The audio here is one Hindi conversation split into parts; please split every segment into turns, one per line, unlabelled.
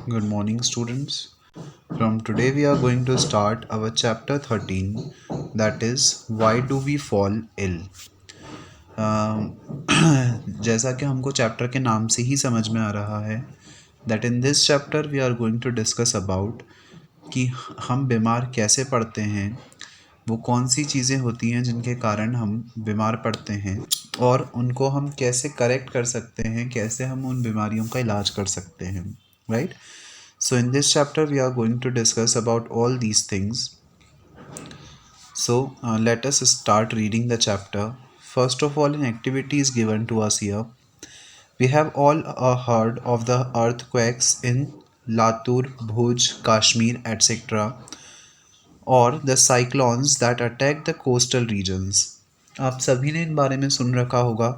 Good morning, students. From today, we are going to start our chapter 13, that is, Why Do We Fall Ill? जैसा कि हमको चैप्टर के नाम से ही समझ में आ रहा है that in this chapter we are going to discuss about कि हम बीमार कैसे पड़ते हैं, वो कौन सी चीज़ें होती हैं जिनके कारण हम बीमार पड़ते हैं और उनको हम कैसे करेक्ट कर सकते हैं, कैसे हम उन बीमारियों का इलाज कर सकते हैं, right? So in this chapter we are going to discuss about all these things. So let us start reading the chapter. First of all, an activity is given to us here. We have all heard of the earthquakes in Latur, Bhuj, Kashmir, etc. or the cyclones that attack the coastal regions. आप सभी ने इन बारे में सुन रखा होगा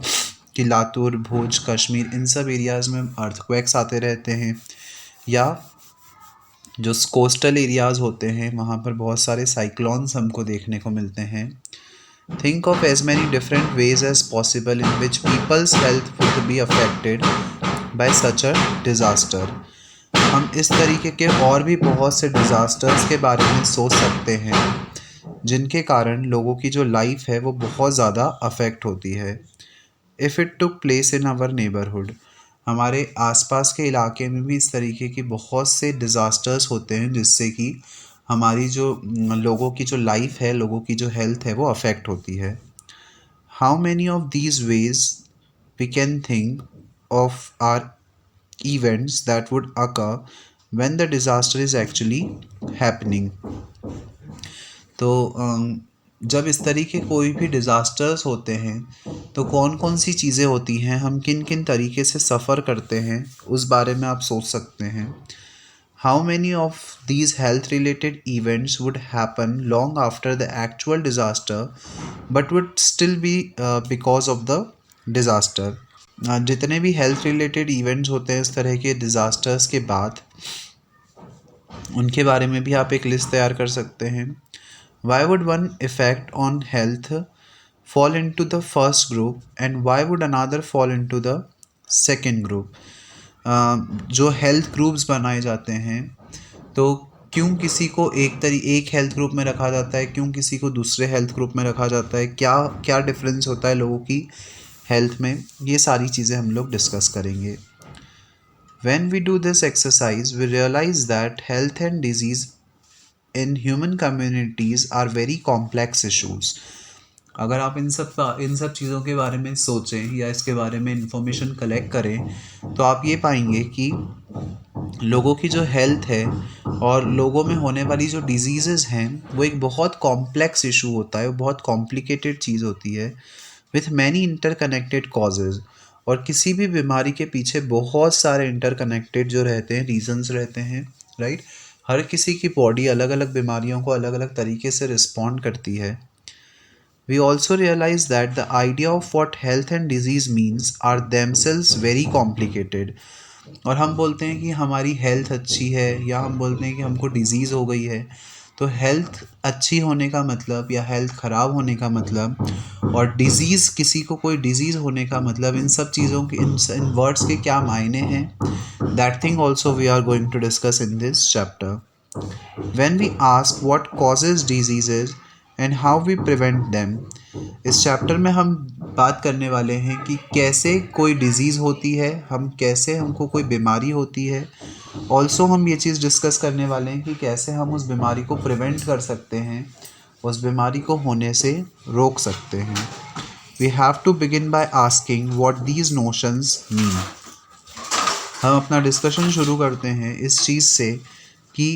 कि लातूर, भुज, कश्मीर इन सब एरियाज़ में अर्थक्वेक्स आते रहते हैं, या जो कोस्टल एरियाज़ होते हैं वहाँ पर बहुत सारे साइक्लोन्स हमको देखने को मिलते हैं. Think of as many different ways as possible in which people's health would be affected by such a disaster. हम इस तरीके के और भी बहुत से डिज़ास्टर्स के बारे में सोच सकते हैं जिनके कारण लोगों की जो लाइफ है वो बहुत ज़्यादा अफेक्ट होती है. If it took place in our neighbourhood, हमारे आसपास के इलाके में भी इस तरीके की बहुत से डिज़ास्टर्स होते हैं जिससे कि हमारी जो लोगों की जो लाइफ है, लोगों की जो हेल्थ है वो अफेक्ट होती है. How many of these ways we can think of are events that would occur when the disaster is actually happening. तो जब इस तरीके कोई भी डिज़ास्टर्स होते हैं तो कौन कौन सी चीज़ें होती हैं, हम किन किन तरीके से सफ़र करते हैं, उस बारे में आप सोच सकते हैं. How many of these health related events would happen long after the actual disaster but would still be because of the disaster. जितने भी हेल्थ रिलेटेड इवेंट्स होते हैं इस तरह के डिज़ास्टर्स के बाद, उनके बारे में भी आप एक लिस्ट तैयार कर सकते हैं. Why would one effect on health fall into the first group and why would another fall into the second group. जो हेल्थ ग्रुप्स बनाए जाते हैं तो क्यों किसी को एक हेल्थ ग्रुप में रखा जाता है, क्यों किसी को दूसरे हेल्थ ग्रुप में रखा जाता है, क्या क्या डिफरेंस होता है लोगों की हेल्थ में, ये सारी चीज़ें हम लोग डिस्कस करेंगे. When we do this exercise, we realize that health and disease in human communities are very complex issues. अगर आप इन सब चीज़ों के बारे में सोचें या इसके बारे में इंफॉर्मेशन कलेक्ट करें तो आप ये पाएंगे कि लोगों की जो हेल्थ है और लोगों में होने वाली जो डिजीज़ेज़ हैं वो एक बहुत कॉम्प्लेक्स इशू होता है, वो बहुत कॉम्प्लिकेटेड चीज़ होती है विथ मैनी इंटरकनेक्टेड कॉजेज़. और किसी भी बीमारी के पीछे बहुत सारे इंटरकनेक्टेड जो रहते हैं रीजंस रहते हैं, राइट? हर किसी की बॉडी अलग अलग बीमारियों को अलग अलग तरीके से रिस्पॉन्ड करती है. We also realize that the idea of what health and disease means are themselves very complicated. और हम बोलते हैं कि हमारी हेल्थ अच्छी है या हम बोलते हैं कि हमको डिज़ीज़ हो गई है, तो हेल्थ अच्छी होने का मतलब या हेल्थ ख़राब होने का मतलब और डिज़ीज़, किसी को कोई डिज़ीज़ होने का मतलब, इन सब चीज़ों के इन वर्ड्स के क्या मायने हैं, that thing also we are going to discuss in this chapter. When we ask what causes diseases and how we prevent them, इस चैप्टर में हम बात करने वाले हैं कि कैसे कोई डिज़ीज़ होती है, हम कैसे हमको कोई बीमारी होती है. ऑल्सो हम ये चीज़ डिस्कस करने वाले हैं कि कैसे हम उस बीमारी को प्रिवेंट कर सकते हैं, उस बीमारी को होने से रोक सकते हैं. We have to begin by asking what these notions mean. हम अपना डिस्कशन शुरू करते हैं इस चीज़ से कि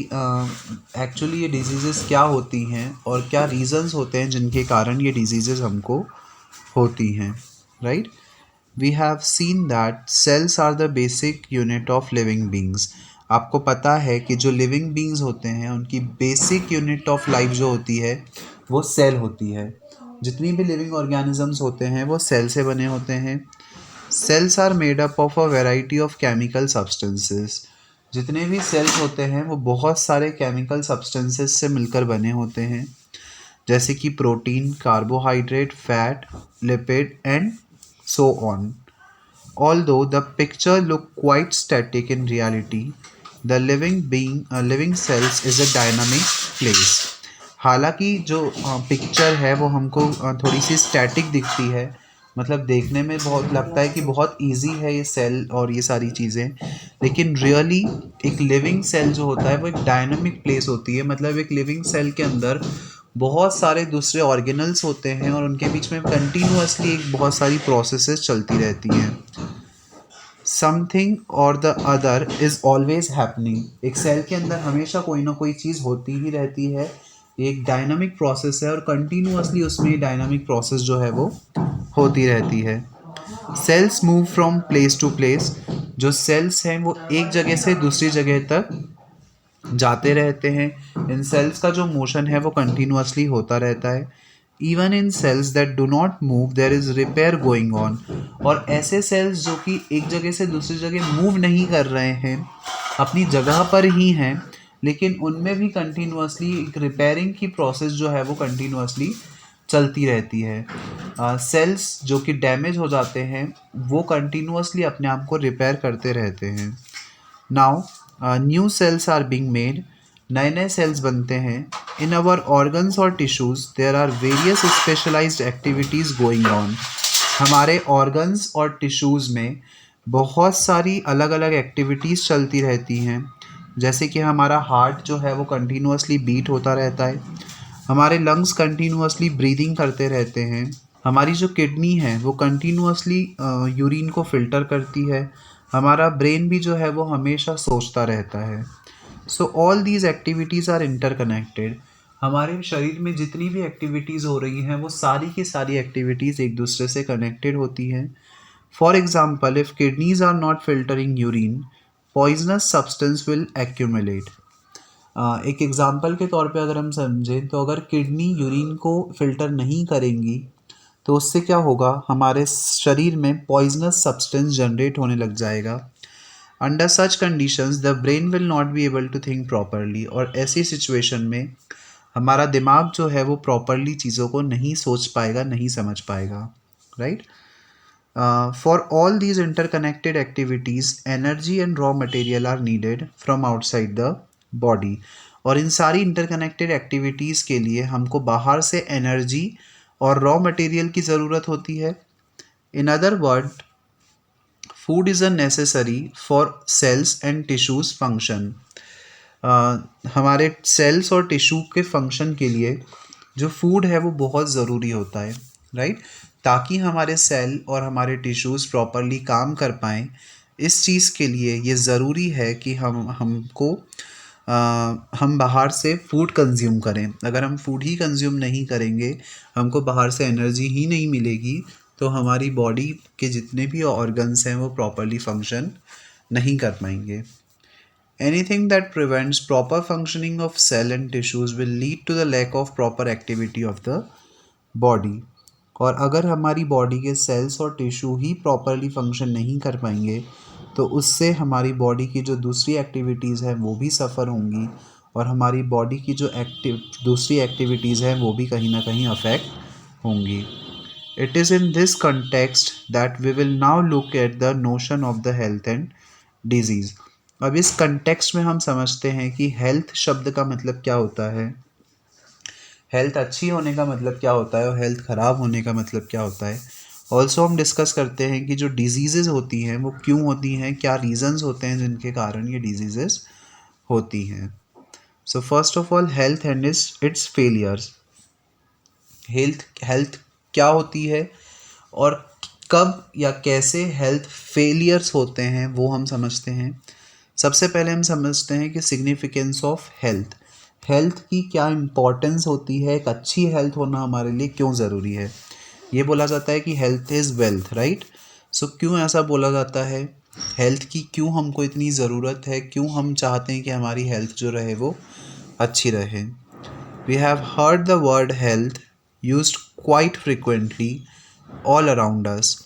एक्चुअली ये डिजीज़ेस क्या होती हैं और क्या रीज़न्स होते हैं जिनके कारण ये डिजीज़ेस हमको होती हैं, right? We have seen that cells are the basic unit of living beings. आपको पता है कि जो लिविंग बींग्स होते हैं उनकी बेसिक यूनिट ऑफ लाइफ जो होती है वो सेल होती है. जितनी भी लिविंग ऑर्गेनिजम्स होते हैं वो सेल से बने होते हैं. Cells are made up of a variety of chemical substances. जितने भी सेल्स होते हैं वो बहुत सारे केमिकल सब्सटेंसेस से मिलकर बने होते हैं, जैसे कि protein, carbohydrate, fat, lipid and so on. Although the picture look quite static in reality, the living cells is a dynamic place. हालांकि जो पिक्चर है वो हमको थोड़ी सी स्टैटिक दिखती है, मतलब देखने में बहुत लगता है कि बहुत इजी है ये सेल और ये सारी चीज़ें, लेकिन रियली एक लिविंग सेल जो होता है वो एक डायनामिक प्लेस होती है। मतलब एक लिविंग सेल के अंदर बहुत सारे दूसरे ऑर्गेनल्स होते हैं और उनके बीच में कंटिन्यूअसली एक बहुत सारी प्रोसेसेस चलती रहती हैं। समथिंग और the other is always happening. एक सेल के अंदर हमेशा कोई ना कोई चीज़ होती ही रहती है। एक डायनामिक प्रोसेस है और कंटिन्यूअसली उसमें डायनामिक प्रोसेस जो है वो होती रहती है। Cells move from place to place. जो सेल्स हैं वो एक जगह से दूसरी जगह तक जाते रहते हैं। इन सेल्स का जो मोशन है वो कंटिन्यूअसली होता रहता है। Even in cells that do not move there is repair going on. और ऐसे सेल्स जो कि एक जगह से दूसरी जगह मूव नहीं कर रहे हैं, अपनी जगह पर ही हैं, लेकिन उनमें भी कंटिन्यूअसली एक रिपेयरिंग की प्रोसेस जो है वो कंटिन्यूअसली चलती रहती है। सेल्स जो कि डैमेज हो जाते हैं वो कंटिन्यूअसली अपने आप को रिपेयर करते रहते हैं। Now new cells are being made. नए नए सेल्स बनते हैं। इन आवर ऑर्गन्स और tissues there are various specialised activities going on. हमारे ऑर्गन्स और टिश्यूज़ में बहुत सारी अलग अलग एक्टिविटीज़ चलती रहती हैं। जैसे कि हमारा हार्ट जो है वो कंटिन्यूअसली बीट होता रहता है। हमारे लंग्स कंटिन्यूअसली ब्रीदिंग करते रहते हैं। हमारी जो किडनी है वो कंटिन्यूअसली यूरिन को फिल्टर करती है। हमारा ब्रेन भी जो है वो हमेशा सोचता रहता है। So all these activities are interconnected. हमारे शरीर में जितनी भी एक्टिविटीज़ हो रही हैं वो सारी की सारी एक्टिविटीज़ एक दूसरे से कनेक्टेड होती हैं। For example, if kidneys are not filtering urine, poisonous substance will accumulate. एक एग्जाम्पल के तौर पे अगर हम समझें तो अगर किडनी यूरिन को फिल्टर नहीं करेंगी तो उससे क्या होगा, हमारे शरीर में पॉइजनस सब्सटेंस जनरेट होने लग जाएगा। Under such conditions the brain will not be able to think properly. और ऐसी सिचुएशन में हमारा दिमाग जो है वो प्रॉपरली चीज़ों को नहीं सोच पाएगा, नहीं समझ पाएगा, right. For all these interconnected activities energy and raw material are needed from outside the body. और इन सारी इंटरकनेक्टेड एक्टिविटीज़ के लिए हमको बाहर से एनर्जी और रॉ मटेरियल की ज़रूरत होती है। In other word, food is a necessary for cells and tissues function. हमारे सेल्स और टिश्यू के फंक्शन के लिए जो फूड है वो बहुत ज़रूरी होता है, राइट। ताकि हमारे सेल और हमारे टिश्यूज़ प्रॉपरली काम कर पाएँ, इस चीज़ के लिए ये ज़रूरी है कि हम बाहर से फूड कंज्यूम करें। अगर हम फूड ही कंज्यूम नहीं करेंगे, हमको बाहर से एनर्जी ही नहीं मिलेगी, तो हमारी बॉडी के जितने भी ऑर्गन्स हैं वो प्रॉपरली फंक्शन नहीं कर पाएंगे। Anything that prevents proper functioning of cell and tissues will lead to the lack of proper activity of the body। और अगर हमारी बॉडी के सेल्स और टिश्यू ही प्रॉपरली फंक्शन नहीं कर पाएंगे तो उससे हमारी बॉडी की जो दूसरी एक्टिविटीज़ हैं वो भी सफ़र होंगी, और हमारी बॉडी की जो दूसरी एक्टिविटीज़ हैं वो भी कहीं ना कहीं अफेक्ट होंगी। It is in this context that we will now look at the notion of the health and disease. अब इस कंटेक्स्ट में हम समझते हैं कि हेल्थ शब्द का मतलब क्या होता है, हेल्थ अच्छी होने का मतलब क्या होता है और हेल्थ ख़राब होने का मतलब क्या होता है। ऑल्सो हम डिस्कस करते हैं कि जो डिजीज़ेज़ होती हैं वो क्यों होती हैं, क्या रीज़न्स होते हैं जिनके कारण ये डिजीज़ेज़ होती हैं। So first of all, health and it's failures. Health क्या होती है और कब या कैसे हेल्थ फेलियर्स होते हैं वो हम समझते हैं। सबसे पहले हम समझते हैं कि सिग्निफिकेंस ऑफ हेल्थ। हेल्थ की क्या इम्पोर्टेंस होती है, एक अच्छी हेल्थ होना हमारे लिए क्यों ज़रूरी है। ये बोला जाता है कि हेल्थ इज़ वेल्थ, राइट। सो क्यों ऐसा बोला जाता है, हेल्थ की क्यों हमको इतनी ज़रूरत है, क्यों हम चाहते हैं कि हमारी हेल्थ जो रहे वो अच्छी रहे। We have heard the word health used quite frequently all around us.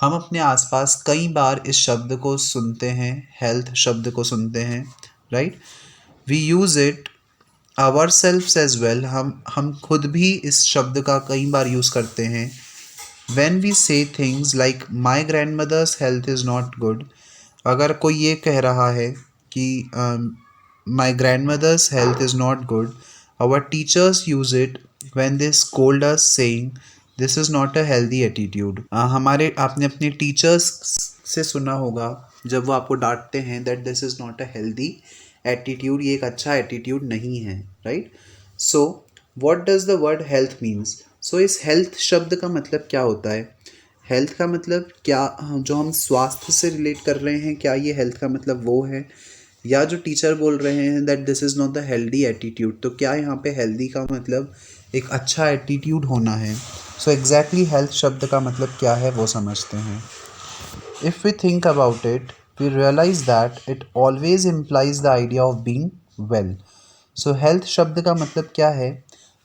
हम अपने आसपास कई बार इस शब्द को सुनते हैं, हेल्थ शब्द को सुनते हैं, right. We use it ourselves as well. हम खुद भी इस शब्द का कई बार यूज़ करते हैं। When we say things like my grandmother's health is not good. अगर कोई ये कह रहा है कि my grandmother's health is not good, our teachers use it when they scold us saying this is not a healthy attitude. हमारे आपने अपने टीचर्स से सुना होगा जब वो आपको डांटते हैं that this is not a healthy attitude, ये एक अच्छा एटीट्यूड नहीं है, right. So what does the word health means? So इस हेल्थ शब्द का मतलब क्या होता है? हेल्थ का मतलब क्या, जो हम स्वास्थ्य से रिलेट कर रहे हैं, क्या ये हेल्थ का मतलब वो है, या जो टीचर बोल रहे हैं that this is not the healthy attitude, तो क्या यहाँ पे हेल्दी का मतलब एक अच्छा एटीट्यूड होना है? सो एग्जैक्टली हेल्थ शब्द का मतलब क्या है वो समझते हैं। If we think about it we realise that it always implies the idea of being well. So health शब्द का मतलब क्या है?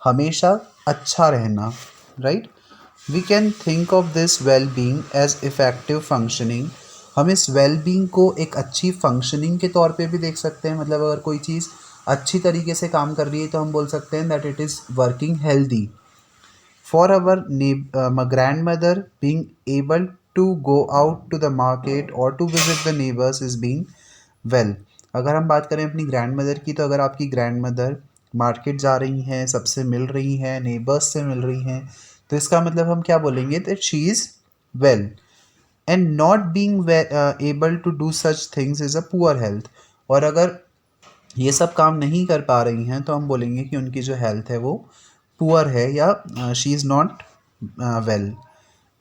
हमेशा अच्छा रहना, right. We can think of this well being as effective functioning. हम इस वेल बींग को एक अच्छी फंक्शनिंग के तौर पे भी देख सकते हैं, मतलब अगर कोई चीज़ अच्छी तरीके से काम कर रही है तो हम बोल सकते हैं that it is working healthy. For our grand mother being able to go out to the market और to visit the neighbours is being well. अगर हम बात करें अपनी ग्रैंड मदर की, तो अगर आपकी ग्रैंड मदर मार्केट जा रही हैं, सबसे मिल रही हैं, नेबर्स से मिल रही हैं, तो इसका मतलब हम क्या बोलेंगे? That she is well. And not being able to do such things is a poor health. और अगर ये सब काम नहीं कर पा रही हैं तो हम बोलेंगे कि उनकी जो हेल्थ है वो पुअर है, या she is not well.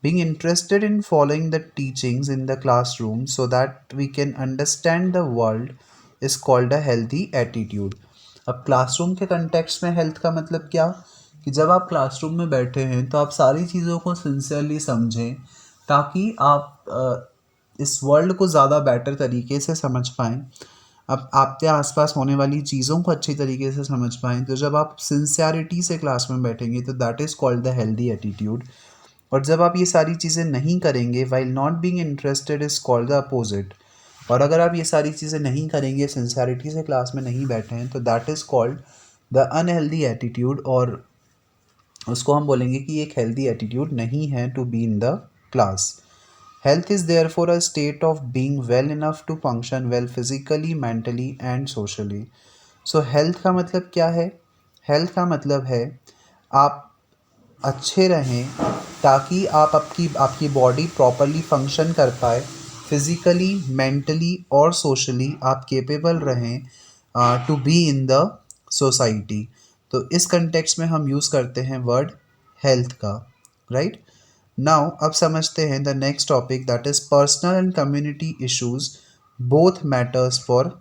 Being interested in following the teachings in the classroom so that we can understand the world is called a healthy attitude. अब क्लासरूम के कंटेक्स्ट में हेल्थ का मतलब क्या? कि जब आप क्लासरूम में बैठे हैं तो आप सारी चीज़ों को सिंसियरली समझें, ताकि आप इस वर्ल्ड को ज़्यादा बेटर तरीके से समझ पाएँ, अब आपके आसपास होने वाली चीज़ों को अच्छी तरीके से समझ पाएँ। तो जब आप सिंसियरिटी से क्लास में बैठेंगे तो that is called the healthy attitude. और जब आप ये सारी चीज़ें नहीं करेंगे, while not being interested is called the opposite. और अगर आप ये सारी चीज़ें नहीं करेंगे, सिंसियरिटी से क्लास में नहीं बैठे हैं, तो that is called the unhealthy attitude, और उसको हम बोलेंगे कि एक हेल्दी एटीट्यूड नहीं है to be in the class. Health is there for a state of being well enough to function well physically, mentally and socially. So health का मतलब क्या है? हेल्थ का मतलब है आप अच्छे रहें, ताकि आप आपकी आपकी बॉडी प्रॉपरली फंक्शन कर पाए, फिज़िकली, मेंटली और सोशली आप केपेबल रहें to be in the society. तो इस कंटेक्स्ट में हम यूज़ करते हैं वर्ड हेल्थ का, राइट। नाउ अब समझते हैं the next topic, that is personal and community issues both matters for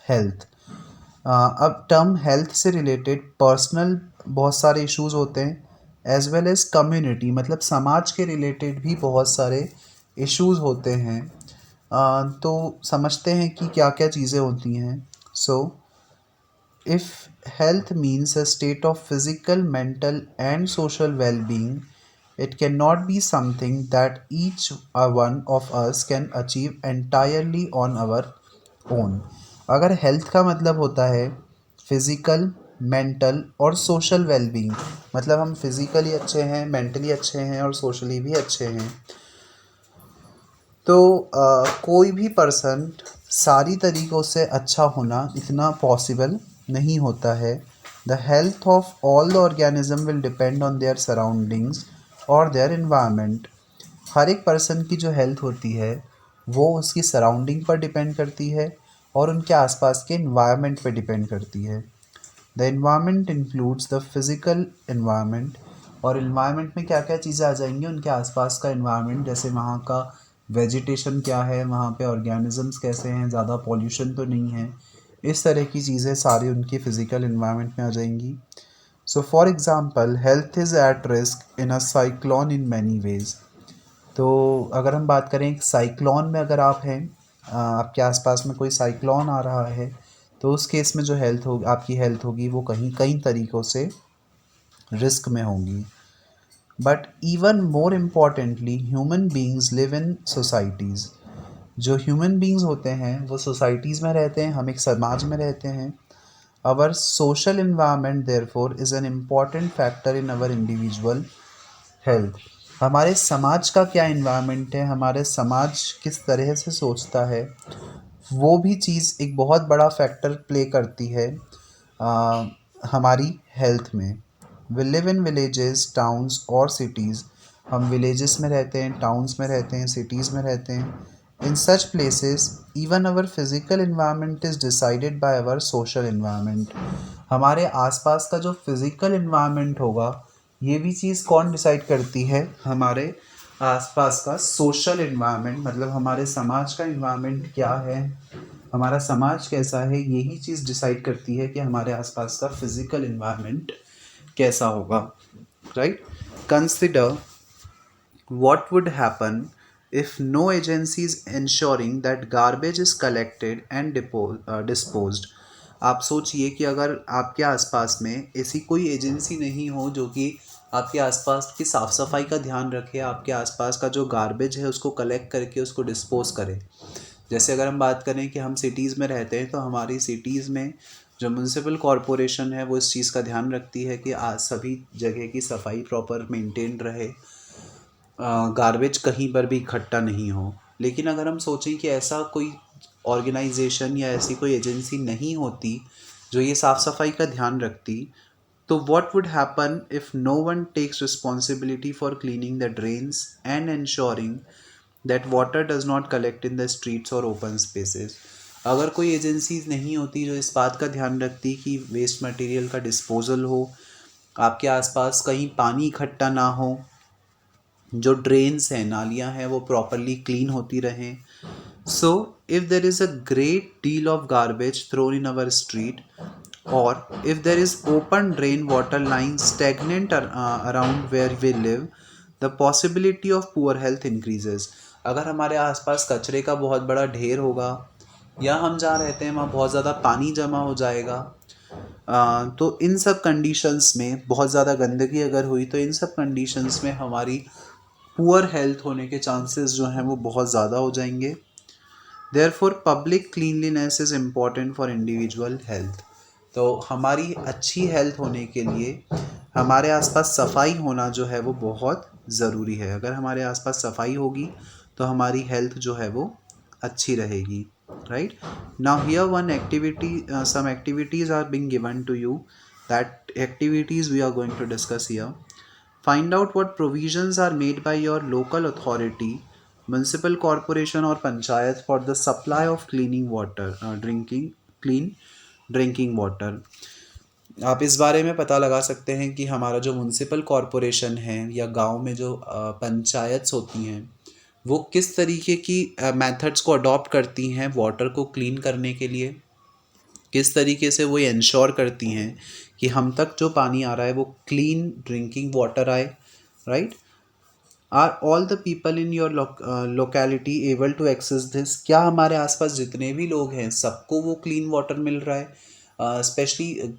health. अब टर्म हेल्थ से रिलेटेड पर्सनल बहुत सारे इश्यूज होते हैं, एज वेल एज कम्युनिटी मतलब समाज के रिलेटेड भी बहुत सारे इश्यूज होते हैं। तो समझते हैं कि क्या क्या चीज़ें होती हैं। So if health means a state of physical, mental and social well being, it cannot be something that each one of us can achieve entirely on our own। अगर हेल्थ का मतलब होता है फिज़िकल, मेंटल और सोशल वेलबींग, मतलब हम फिज़िकली अच्छे हैं, मेंटली अच्छे हैं और सोशली भी अच्छे हैं, तो कोई भी पर्सन सारी तरीक़ों से अच्छा होना इतना पॉसिबल नहीं होता है। The health of all the organism will depend on their surroundings और देयर इन्वायरमेंट। हर एक पर्सन की जो हेल्थ होती है वो उसकी सराउंडिंग पर डिपेंड करती है और उनके आसपास के इन्वायरमेंट पर डिपेंड करती है। The environment includes the physical environment, और इन्वायरमेंट में क्या क्या चीज़ें आ जाएंगी? उनके आसपास का इन्वायरमेंट, जैसे वहाँ का वेजिटेशन क्या है, वहाँ पे ऑर्गेनिजम्स कैसे हैं, ज़्यादा पॉल्यूशन तो नहीं है, इस तरह की चीज़ें सारी उनकी फ़िज़िकल इन्वायरमेंट में आ जाएंगी। So for example health is at risk in a cyclone in many ways. तो अगर हम बात करें एक साइक्लोन में, अगर आप हैं, आपके आसपास में कोई साइक्लोन आ रहा है, तो उस केस में जो हेल्थ हो आपकी हेल्थ होगी वो कहीं कई तरीक़ों से रिस्क में होगी। But even more importantly human beings live in societies. जो ह्यूमन बींग्स होते हैं वो सोसाइटीज़ में रहते हैं, हम एक समाज में रहते हैं। Our social environment therefore is an important factor in our individual health. हमारे समाज का क्या इन्वायरमेंट है, हमारे समाज किस तरह से सोचता है, वो भी चीज़ एक बहुत बड़ा फैक्टर प्ले करती है हमारी हेल्थ में। We live in villages, towns और सिटीज़। हम विलेजेस में रहते हैं, टाउन्स में रहते हैं, सिटीज़ में रहते हैं। In such places even our physical environment is decided by our social environment. हमारे आसपास का जो फिजिकल इन्वायरमेंट होगा, ये भी चीज़ कौन डिसाइड करती है? हमारे आसपास का सोशल इन्वायरमेंट, मतलब हमारे समाज का इन्वायरमेंट क्या है, हमारा समाज कैसा है, यही चीज़ डिसाइड करती है कि हमारे आसपास का फिजिकल इन्वायरमेंट कैसा होगा, right? Consider what would happen if no agency is ensuring that garbage is collected and disposed. आप सोचिए कि अगर आपके आसपास में ऐसी कोई एजेंसी नहीं हो जो कि आपके आसपास की साफ़ सफाई का ध्यान रखे, आपके आसपास का जो गार्बेज है उसको कलेक्ट करके उसको डिस्पोज करे। जैसे अगर हम बात करें कि हम सिटीज़ में रहते हैं, तो हमारी सिटीज़ में जो म्यूनसिपल कॉरपोरेशन है वो इस चीज़ का ध्यान रखती है कि आज सभी जगह की सफाई प्रॉपर मेंटेन रहे, गार्बेज कहीं पर भी इकट्ठा नहीं हो। लेकिन अगर हम सोचें कि ऐसा कोई ऑर्गेनाइजेशन या ऐसी कोई एजेंसी नहीं होती जो ये साफ़ सफाई का ध्यान रखती, तो what would happen if no one takes responsibility for cleaning the drains and ensuring that water does not collect in the streets और ओपन स्पेसेस। अगर कोई एजेंसी नहीं होती जो इस बात का ध्यान रखती कि वेस्ट मटेरियल का डिस्पोजल हो, आपके आसपास कहीं पानी इकट्ठा ना हो, जो ड्रेन्स हैं, नालियाँ हैं, वो प्रॉपरली क्लीन होती रहें। So if there is a great deal of garbage thrown in our street, और if there is open drain water lines stagnant around where we live, the possibility of poor health increases. अगर हमारे आसपास कचरे का बहुत बड़ा ढेर होगा, या हम जहाँ रहते हैं वहाँ बहुत ज़्यादा पानी जमा हो जाएगा, तो इन सब कंडीशंस में बहुत ज़्यादा गंदगी अगर हुई तो इन सब कंडीशंस में हमारी पुअर हेल्थ होने के चांसेस जो हैं वो बहुत ज़्यादा हो जाएंगे। Therefore public cleanliness is important for individual health. तो हमारी अच्छी हेल्थ होने के लिए हमारे आसपास सफाई होना जो है वो बहुत ज़रूरी है। अगर हमारे आसपास सफाई होगी तो हमारी हेल्थ जो है वो अच्छी रहेगी, right? Now here one activity, some activities are being given to you, that activities we are going to discuss here. Find out what provisions are made by your local authority, municipal corporation or panchayat for the supply of cleaning water, clean drinking water. आप इस बारे में पता लगा सकते हैं कि हमारा जो म्यूनसिपल कॉरपोरेशन है या गांव में जो पंचायत्स होती हैं वो किस तरीके की मेथड्स को अडॉप्ट करती हैं वाटर को क्लीन करने के लिए, किस तरीके से वो ये इंश्योर करती हैं कि हम तक जो पानी आ रहा है वो क्लीन ड्रिंकिंग वाटर आए, right? Are all the people in your locality able to access this? क्या हमारे आसपास जितने भी लोग हैं सबको वो क्लीन वाटर मिल रहा है? स्पेशली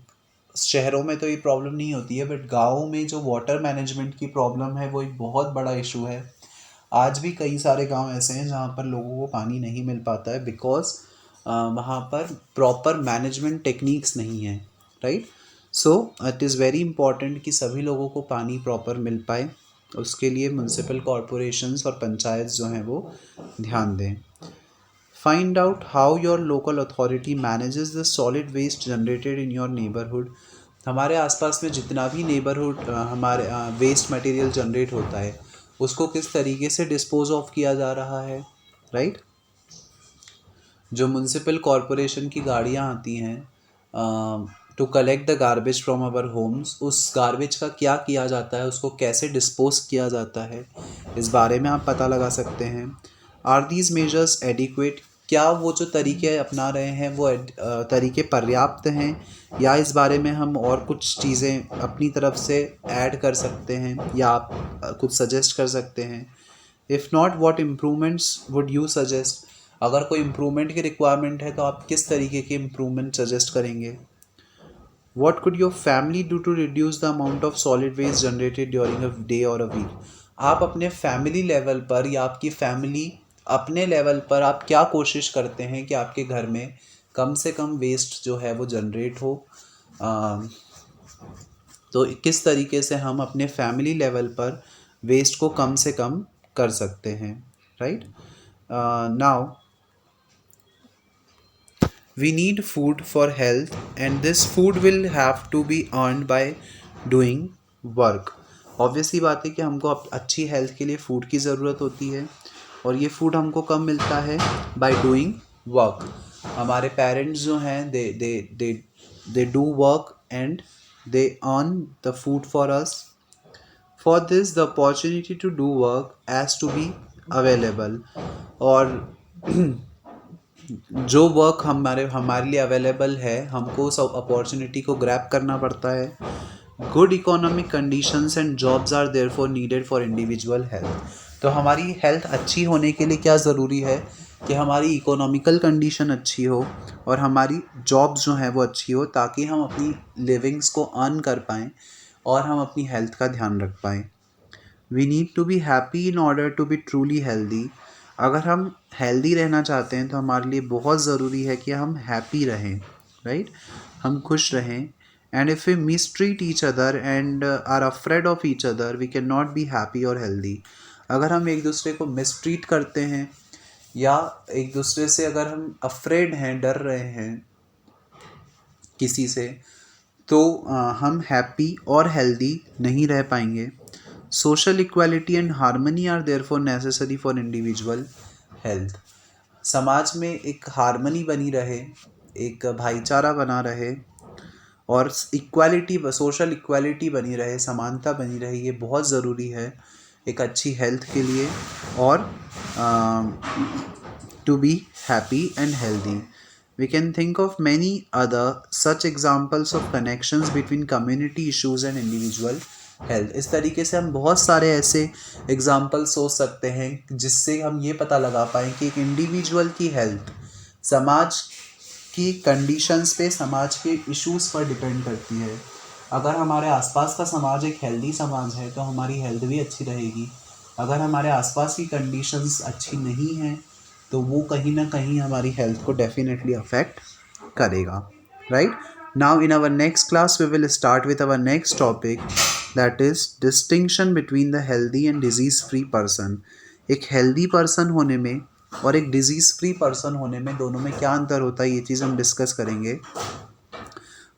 शहरों में तो ये प्रॉब्लम नहीं होती है, बट गाँव में जो वाटर मैनेजमेंट की प्रॉब्लम है वो एक बहुत बड़ा इशू है। आज भी कई सारे गांव ऐसे हैं जहाँ पर लोगों को पानी नहीं मिल पाता है बिकॉज वहाँ पर प्रॉपर मैनेजमेंट टेक्निक्स नहीं है, right? So it is very important कि सभी लोगों को पानी प्रॉपर मिल पाए, उसके लिए म्यूनसिपल कॉरपोरेशंस और पंचायत जो हैं वो ध्यान दें। Find out how your local authority manages the solid waste generated in your neighbourhood. हमारे आसपास में जितना भी नेबरहुड हमारे वेस्ट मटेरियल जनरेट होता है उसको किस तरीके से डिस्पोज ऑफ किया जा रहा है, राइट? जो म्यूनसिपल कॉरपोरेशन की गाड़ियाँ आती हैं to collect the garbage from our homes, उस गार्बेज का क्या किया जाता है, उसको कैसे डिस्पोज किया जाता है, इस बारे में आप पता लगा सकते हैं। Are these measures adequate? क्या वो जो तरीके अपना रहे हैं वो तरीके पर्याप्त हैं, या इस बारे में हम और कुछ चीज़ें अपनी तरफ से ऐड कर सकते हैं या आप कुछ सजेस्ट कर सकते हैं? If not, what improvements would you suggest? अगर कोई इम्प्रूवमेंट की रिक्वायरमेंट है तो आप किस तरीके के इम्प्रूवमेंट सजेस्ट करेंगे? What could your family do to reduce the amount of solid waste generated during a day or a week? आप अपने फैमिली लेवल पर या आपकी फैमिली अपने लेवल पर आप क्या कोशिश करते हैं कि आपके घर में कम से कम वेस्ट जो है वो जनरेट हो? तो किस तरीके से हम अपने फैमिली लेवल पर वेस्ट को कम से कम कर सकते हैं, right? Now We need food for health, and this food will have to be earned by doing work. Obviously बात है कि हमको अच्छी हेल्थ के लिए फूड की ज़रूरत होती है, और ये फूड हमको कब मिलता है? By doing work. हमारे पेरेंट्स जो हैं they do work and they earn the food for us. For this the opportunity to do work has to be available. और जो वर्क हमारे लिए अवेलेबल है, हमको उस अपॉर्चुनिटी को ग्रैब करना पड़ता है. Good economic conditions and jobs are therefore needed for individual health. तो हमारी हेल्थ अच्छी होने के लिए क्या ज़रूरी है? कि हमारी इकोनॉमिकल कंडीशन अच्छी हो और हमारी जॉब्स जो हैं वो अच्छी हो, ताकि हम अपनी लिविंग्स को अर्न कर पाएँ और हम अपनी हेल्थ का ध्यान रख पाएँ. We need to be happy in order to be truly healthy. अगर हम हेल्दी रहना चाहते हैं तो हमारे लिए बहुत ज़रूरी है कि हम हैप्पी रहें, राइट? हम खुश रहें. And if we mistreat each other and are afraid of each other, we can not be happy और हेल्दी. अगर हम एक दूसरे को मिसट्रीट करते हैं या एक दूसरे से अगर हम अफ्रेड हैं, डर रहे हैं किसी से, तो हम हैप्पी और हेल्दी नहीं रह पाएंगे. Social equality and harmony are therefore necessary for individual health. समाज में एक हार्मनी बनी रहे, एक भाईचारा बना रहे, और इक्वालिटी, सोशल इक्वालिटी बनी रहे, समानता बनी रहे, ये बहुत ज़रूरी है एक अच्छी हेल्थ के लिए और to be happy and healthy. We can think of many other such examples of connections between community issues and individual health. इस तरीके से हम बहुत सारे ऐसे एग्जाम्पल सोच सकते हैं जिससे हम ये पता लगा पाएँ कि एक इंडिविजुअल की हेल्थ समाज की कंडीशंस पे, समाज के इश्यूज़ पर डिपेंड करती है. अगर हमारे आसपास का समाज एक हेल्दी समाज है तो हमारी हेल्थ भी अच्छी रहेगी. अगर हमारे आसपास की कंडीशंस अच्छी नहीं हैं तो वो कहीं ना कहीं हमारी हेल्थ को डेफिनेटली अफेक्ट करेगा, right? Now in our next class we will start with our next topic, that is distinction between the healthy and disease free person. एक हेल्दी पर्सन होने में और एक डिजीज़ फ्री पर्सन होने में, दोनों में क्या अंतर होता है, ये चीज़ हम डिस्कस करेंगे.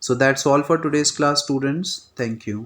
So that's all for today's class students. Thank you.